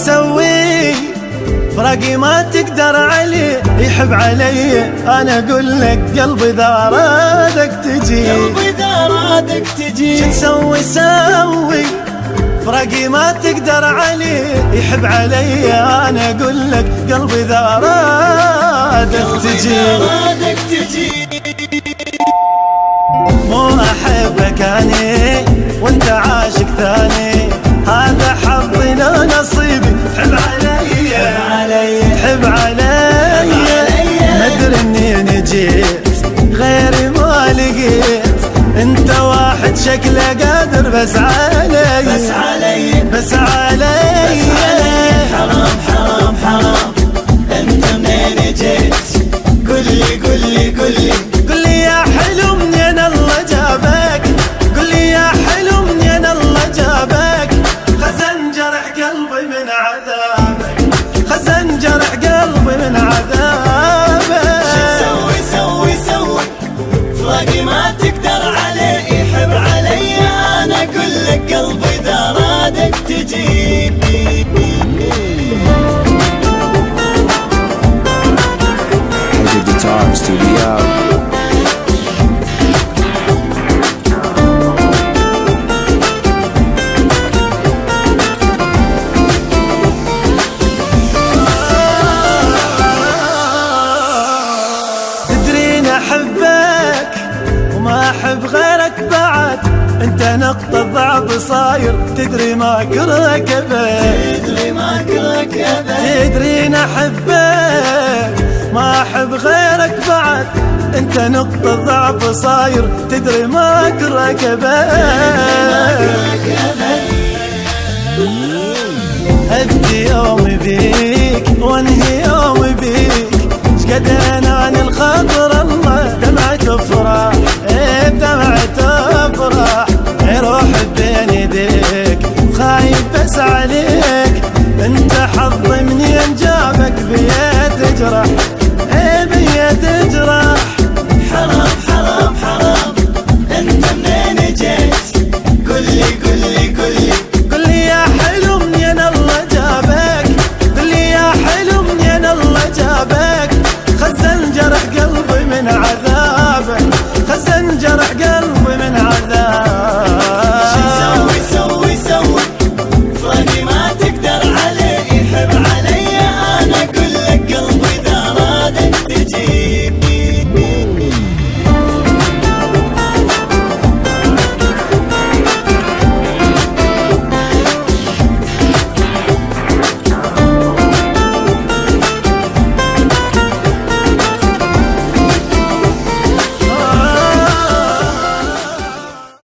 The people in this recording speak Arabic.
سوي فراقي ما تقدر عليه، يحب علي انا اقول لك قلبي ذا رادك تجي، قلبي ذا رادك تجي. شو تسوي فراقي ما تقدر عليه، يحب علي انا اقول لك قلبي ذا رادك تجي. مو احبك اني وانت عاشق ثاني، هذا حظي لا نصيبي. حب علي مدري اني جيت غيري ما لقيت، انت واحد شكله قادر بس علي حرام انت منين جيت؟ قولي يا حلو منين الله جابك، قولي يا حلو منين الله جابك، خزن جرح قلبي من عذابك، خزن جرح قلبي من عذابك. شو تسوي فراقي ما تقدر عليه، يحب علي انا اقول لك قلبي ذا رادك تجي. أحبك وما أحب غيرك بعد، أنت نقطة ضعف صاير تدري ما أكرهك أبد، تدري أحبك ما أحب غيرك بعد، أنت نقطة ضعف صاير تدري ما أكرهك أبد. أبدي يومي بيك وانهي يومي بيك، شقد اناني الخاطر الله دمعة افراح، بدمعة افراح يروح بين يديك، خايف بس عليك انت حظي منين جابك بيا تجرح.